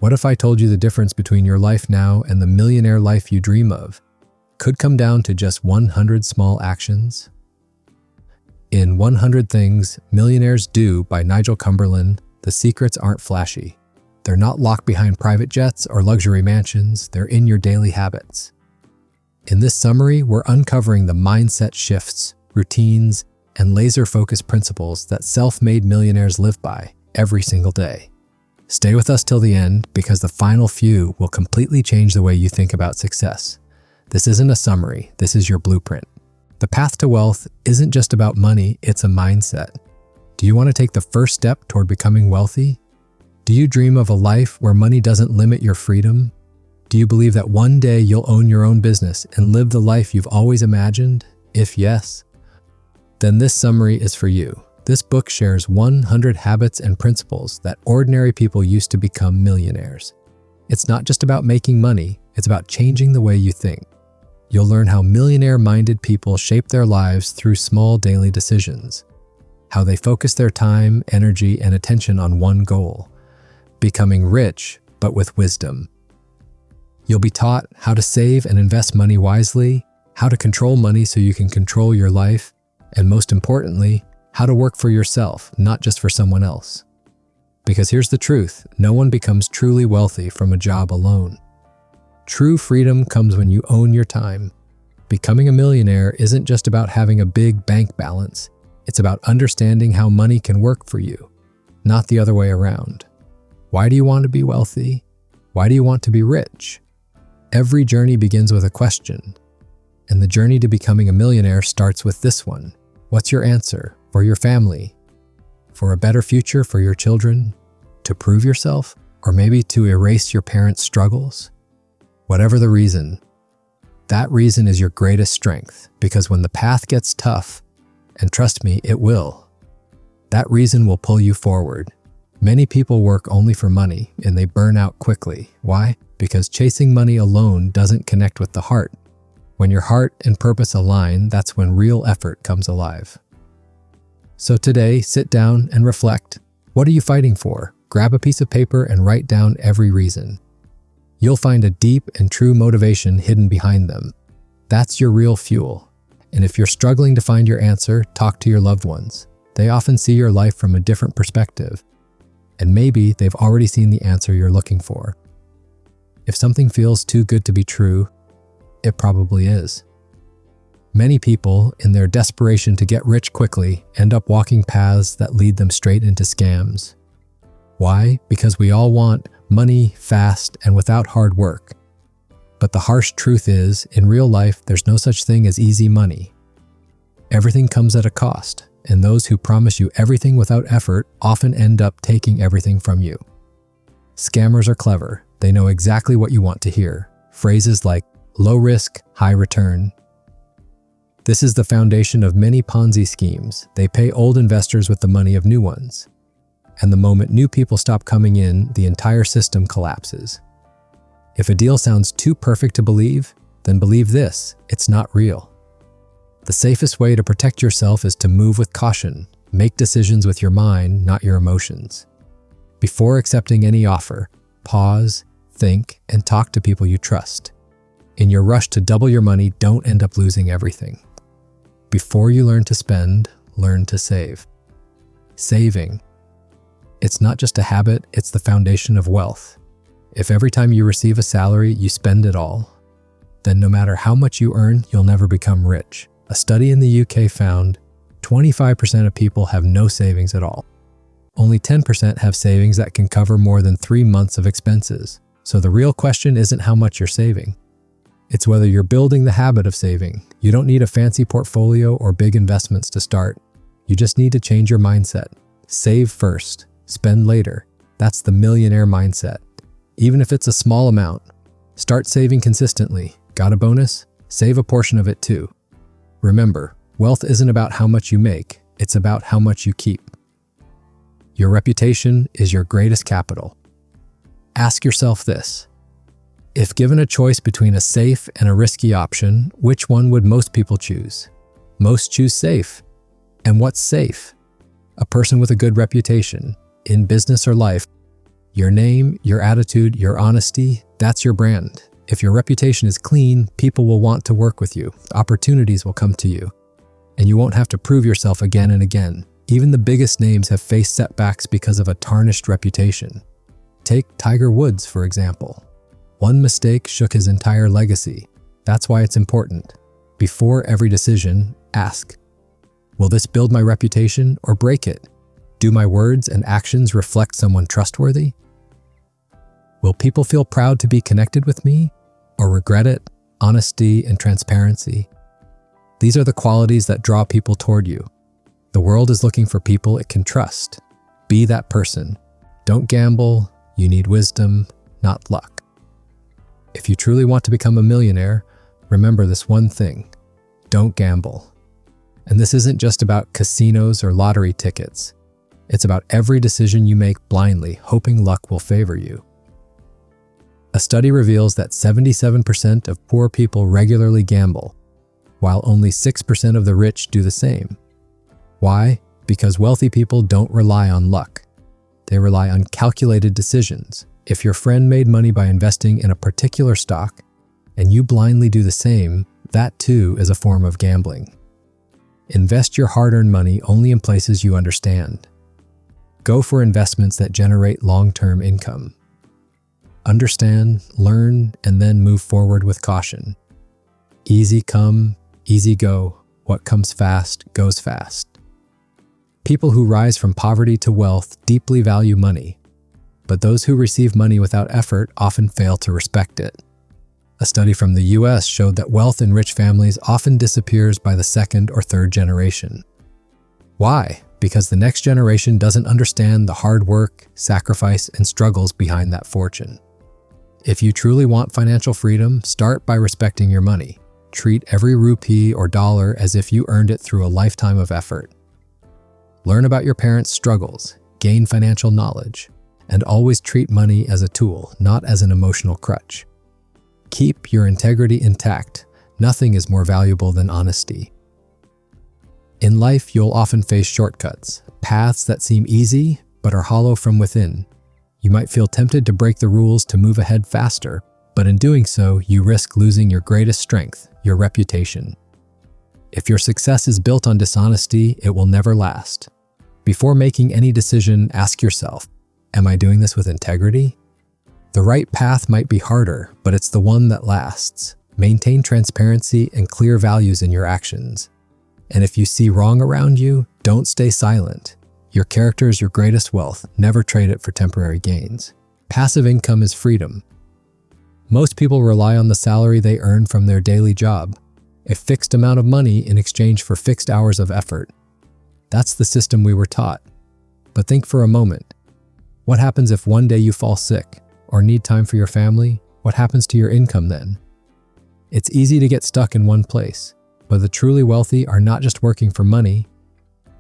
What if I told you the difference between your life now and the millionaire life you dream of could come down to just 100 small actions? In 100 Things Millionaires Do by Nigel Cumberland, the secrets aren't flashy. They're not locked behind private jets or luxury mansions, they're in your daily habits. In this summary, we're uncovering the mindset shifts, routines, and laser-focused principles that self-made millionaires live by every single day. Stay with us till the end because the final few will completely change the way you think about success. This isn't a summary, this is your blueprint. The path to wealth isn't just about money, it's a mindset. Do you want to take the first step toward becoming wealthy? Do you dream of a life where money doesn't limit your freedom? Do you believe that one day you'll own your own business and live the life you've always imagined? If yes, then this summary is for you. This book shares 100 habits and principles that ordinary people used to become millionaires. It's not just about making money, it's about changing the way you think. You'll learn how millionaire-minded people shape their lives through small daily decisions, how they focus their time, energy, and attention on one goal, becoming rich, but with wisdom. You'll be taught how to save and invest money wisely, how to control money so you can control your life, and most importantly, how to work for yourself, not just for someone else. Because here's the truth, no one becomes truly wealthy from a job alone. True freedom comes when you own your time. Becoming a millionaire isn't just about having a big bank balance. It's about understanding how money can work for you, not the other way around. Why do you want to be wealthy? Why do you want to be rich? Every journey begins with a question, and the journey to becoming a millionaire starts with this one. What's your answer? For your family? For a better future for your children? To prove yourself? Or maybe to erase your parents' struggles? Whatever the reason, that reason is your greatest strength, because when the path gets tough, and trust me, it will, that reason will pull you forward. Many people work only for money, and they burn out quickly. Why? Because chasing money alone doesn't connect with the heart. When your heart and purpose align, that's when real effort comes alive. So today, sit down and reflect. What are you fighting for? Grab a piece of paper and write down every reason. You'll find a deep and true motivation hidden behind them. That's your real fuel. And if you're struggling to find your answer, talk to your loved ones. They often see your life from a different perspective. And maybe they've already seen the answer you're looking for. If something feels too good to be true, it probably is. Many people, in their desperation to get rich quickly, end up walking paths that lead them straight into scams. Why? Because we all want money fast and without hard work. But the harsh truth is, in real life, there's no such thing as easy money. Everything comes at a cost, and those who promise you everything without effort often end up taking everything from you. Scammers are clever. They know exactly what you want to hear. Phrases like low risk, high return. This is the foundation of many Ponzi schemes. They pay old investors with the money of new ones. And the moment new people stop coming in, the entire system collapses. If a deal sounds too perfect to believe, then believe this, it's not real. The safest way to protect yourself is to move with caution. Make decisions with your mind, not your emotions. Before accepting any offer, pause, think, and talk to people you trust. In your rush to double your money, don't end up losing everything. Before you learn to spend, learn to save. Saving. It's not just a habit, it's the foundation of wealth. If every time you receive a salary, you spend it all, then no matter how much you earn, you'll never become rich. A study in the UK found 25% of people have no savings at all. Only 10% have savings that can cover more than 3 months of expenses. So the real question isn't how much you're saving. It's whether you're building the habit of saving. You don't need a fancy portfolio or big investments to start. You just need to change your mindset. Save first, spend later. That's the millionaire mindset. Even if it's a small amount, start saving consistently. Got a bonus? Save a portion of it too. Remember, wealth isn't about how much you make, it's about how much you keep. Your reputation is your greatest capital. Ask yourself this. If given a choice between a safe and a risky option, which one would most people choose? Most choose safe. And what's safe? A person with a good reputation, in business or life. Your name, your attitude, your honesty, that's your brand. If your reputation is clean, people will want to work with you. Opportunities will come to you. And you won't have to prove yourself again and again. Even the biggest names have faced setbacks because of a tarnished reputation. Take Tiger Woods, for example. One mistake shook his entire legacy. That's why it's important. Before every decision, ask, will this build my reputation or break it? Do my words and actions reflect someone trustworthy? Will people feel proud to be connected with me or regret it? Honesty and transparency. These are the qualities that draw people toward you. The world is looking for people it can trust. Be that person. Don't gamble. You need wisdom, not luck. If you truly want to become a millionaire, remember this one thing. Don't gamble. And this isn't just about casinos or lottery tickets. It's about every decision you make blindly, hoping luck will favor you. A study reveals that 77% of poor people regularly gamble, while only 6% of the rich do the same. Why? Because wealthy people don't rely on luck. They rely on calculated decisions. If your friend made money by investing in a particular stock, and you blindly do the same, that too is a form of gambling. Invest your hard-earned money only in places you understand. Go for investments that generate long-term income. Understand, learn, and then move forward with caution. Easy come, easy go. What comes fast goes fast. People who rise from poverty to wealth deeply value money, but those who receive money without effort often fail to respect it. A study from the US showed that wealth in rich families often disappears by the second or third generation. Why? Because the next generation doesn't understand the hard work, sacrifice, and struggles behind that fortune. If you truly want financial freedom, start by respecting your money. Treat every rupee or dollar as if you earned it through a lifetime of effort. Learn about your parents' struggles, gain financial knowledge, and always treat money as a tool, not as an emotional crutch. Keep your integrity intact. Nothing is more valuable than honesty. In life, you'll often face shortcuts, paths that seem easy but are hollow from within. You might feel tempted to break the rules to move ahead faster, but in doing so, you risk losing your greatest strength, your reputation. If your success is built on dishonesty, it will never last. Before making any decision, ask yourself, am I doing this with integrity? The right path might be harder, but it's the one that lasts. Maintain transparency and clear values in your actions. And if you see wrong around you, don't stay silent. Your character is your greatest wealth. Never trade it for temporary gains. Passive income is freedom. Most people rely on the salary they earn from their daily job, a fixed amount of money in exchange for fixed hours of effort. That's the system we were taught. But think for a moment. What happens if one day you fall sick or need time for your family? What happens to your income then? It's easy to get stuck in one place, but the truly wealthy are not just working for money.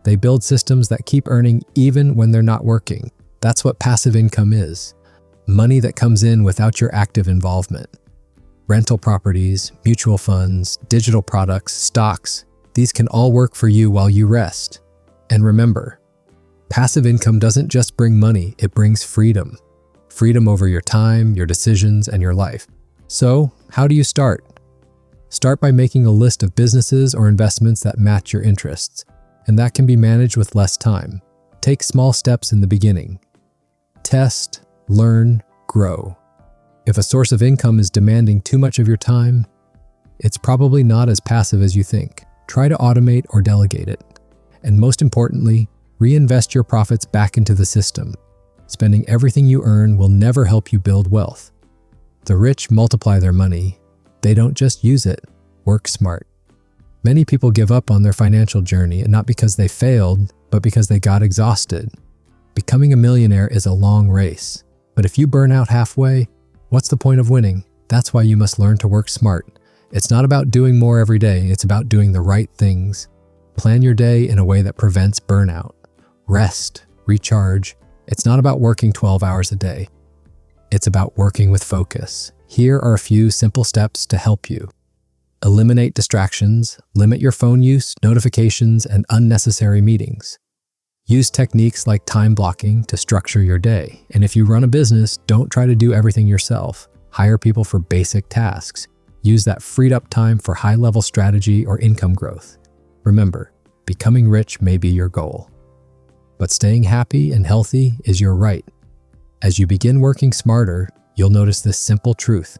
They build systems that keep earning even when they're not working. That's what passive income is. Money that comes in without your active involvement. Rental properties, mutual funds, digital products, stocks, these can all work for you while you rest. And remember, passive income doesn't just bring money, it brings freedom. Freedom over your time, your decisions, and your life. So, how do you start? Start by making a list of businesses or investments that match your interests, and that can be managed with less time. Take small steps in the beginning. Test, learn, grow. If a source of income is demanding too much of your time, it's probably not as passive as you think. Try to automate or delegate it. And most importantly, reinvest your profits back into the system. Spending everything you earn will never help you build wealth. The rich multiply their money. They don't just use it. Work smart. Many people give up on their financial journey, and not because they failed, but because they got exhausted. Becoming a millionaire is a long race. But if you burn out halfway, what's the point of winning? That's why you must learn to work smart. It's not about doing more every day, it's about doing the right things. Plan your day in a way that prevents burnout. Rest, recharge. It's not about working 12 hours a day. It's about working with focus. Here are a few simple steps to help you. Eliminate distractions, limit your phone use, notifications, and unnecessary meetings. Use techniques like time blocking to structure your day. And if you run a business, don't try to do everything yourself. Hire people for basic tasks. Use that freed up time for high-level strategy or income growth. Remember, becoming rich may be your goal, but staying happy and healthy is your right. As you begin working smarter, you'll notice this simple truth: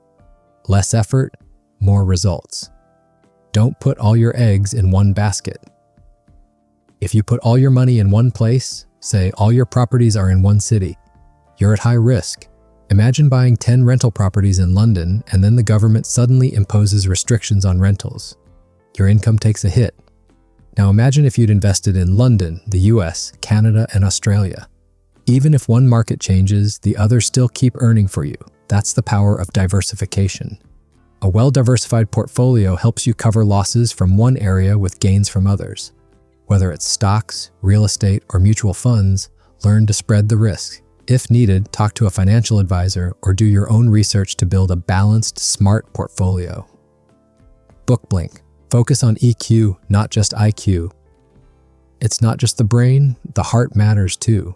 less effort, more results. Don't put all your eggs in one basket. If you put all your money in one place, say all your properties are in one city, you're at high risk. Imagine buying 10 rental properties in London and then the government suddenly imposes restrictions on rentals. Your income takes a hit. Now imagine if you'd invested in London, the US, Canada, and Australia. Even if one market changes, the others still keep earning for you. That's the power of diversification. A well-diversified portfolio helps you cover losses from one area with gains from others. Whether it's stocks, real estate, or mutual funds, learn to spread the risk. If needed, talk to a financial advisor or do your own research to build a balanced, smart portfolio. Book Blink. Focus on EQ, not just IQ. It's not just the brain, the heart matters too.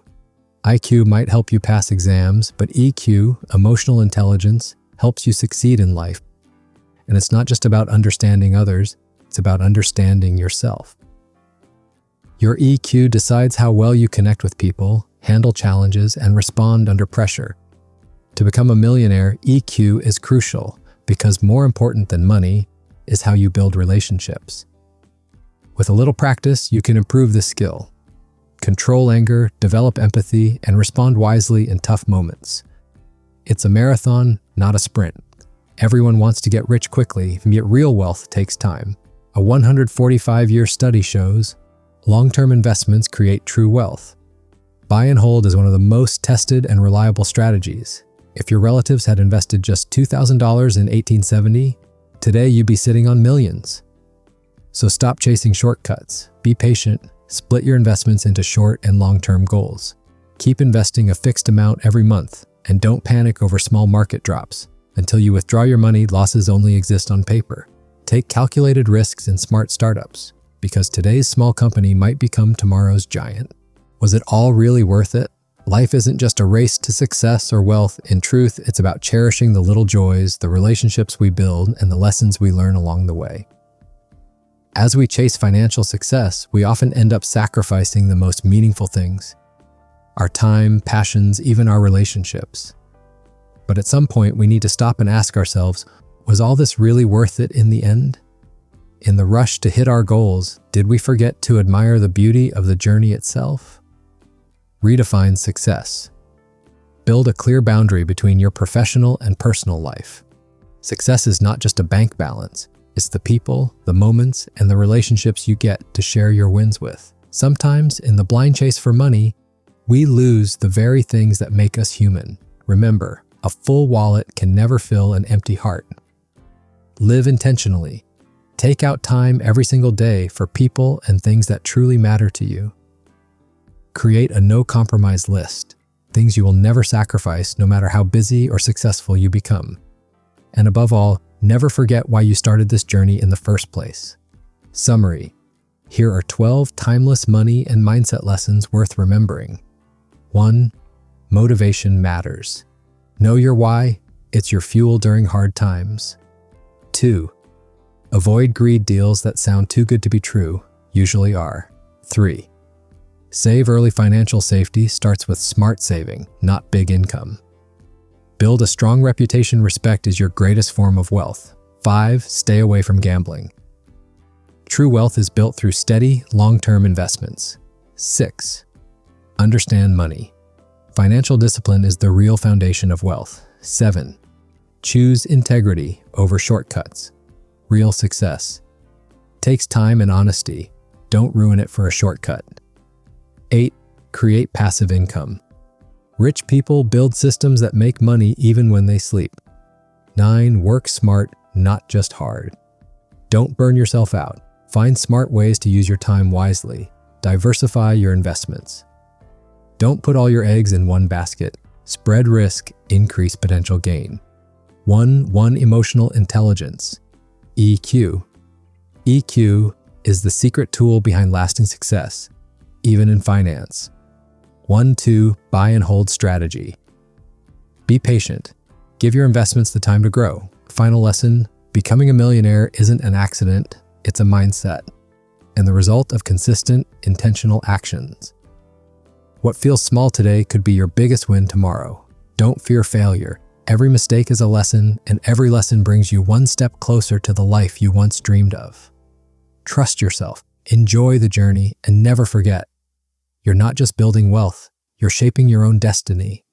IQ might help you pass exams, but EQ, emotional intelligence, helps you succeed in life. And it's not just about understanding others, it's about understanding yourself. Your EQ decides how well you connect with people, handle challenges, and respond under pressure. To become a millionaire, EQ is crucial because more important than money is how you build relationships. With a little practice, you can improve this skill. Control anger, develop empathy, and respond wisely in tough moments. It's a marathon, not a sprint. Everyone wants to get rich quickly, yet real wealth takes time. A 145-year study shows long-term investments create true wealth. Buy and hold is one of the most tested and reliable strategies. If your relatives had invested just $2,000 in 1870, today you'd be sitting on millions. So stop chasing shortcuts. Be patient. Split your investments into short and long-term goals. Keep investing a fixed amount every month, and don't panic over small market drops. Until you withdraw your money, losses only exist on paper. Take calculated risks in smart startups, because today's small company might become tomorrow's giant. Was it all really worth it? Life isn't just a race to success or wealth. In truth, it's about cherishing the little joys, the relationships we build, and the lessons we learn along the way. As we chase financial success, we often end up sacrificing the most meaningful things: our time, passions, even our relationships. But at some point, we need to stop and ask ourselves, was all this really worth it in the end? In the rush to hit our goals, did we forget to admire the beauty of the journey itself? Redefine success. Build a clear boundary between your professional and personal life. Success is not just a bank balance. It's the people, the moments, and the relationships you get to share your wins with. Sometimes, in the blind chase for money, we lose the very things that make us human. Remember, a full wallet can never fill an empty heart. Live intentionally. Take out time every single day for people and things that truly matter to you. Create a no-compromise list, things you will never sacrifice no matter how busy or successful you become. And above all, never forget why you started this journey in the first place. Summary. Here are 12 timeless money and mindset lessons worth remembering. 1. Motivation matters. Know your why. It's your fuel during hard times. 2. Avoid greed deals that sound too good to be true, usually are. 3. Save early. Financial safety starts with smart saving, not big income. Build a strong reputation. Respect is your greatest form of wealth. 5. Stay away from gambling. True wealth is built through steady, long-term investments. 6. Understand money. Financial discipline is the real foundation of wealth. 7. Choose integrity over shortcuts. Real success takes time and honesty. Don't ruin it for a shortcut. 8. Create passive income. Rich people build systems that make money even when they sleep. 9. Work smart, not just hard. Don't burn yourself out. Find smart ways to use your time wisely. Diversify your investments. Don't put all your eggs in one basket. Spread risk, increase potential gain. 1. Emotional intelligence. EQ. EQ is the secret tool behind lasting success. even in finance. 1-2 buy and hold strategy. Be patient. Give your investments the time to grow. Final lesson, becoming a millionaire isn't an accident, it's a mindset, and the result of consistent, intentional actions. What feels small today could be your biggest win tomorrow. Don't fear failure. Every mistake is a lesson, and every lesson brings you one step closer to the life you once dreamed of. Trust yourself, enjoy the journey, and never forget, you're not just building wealth, you're shaping your own destiny.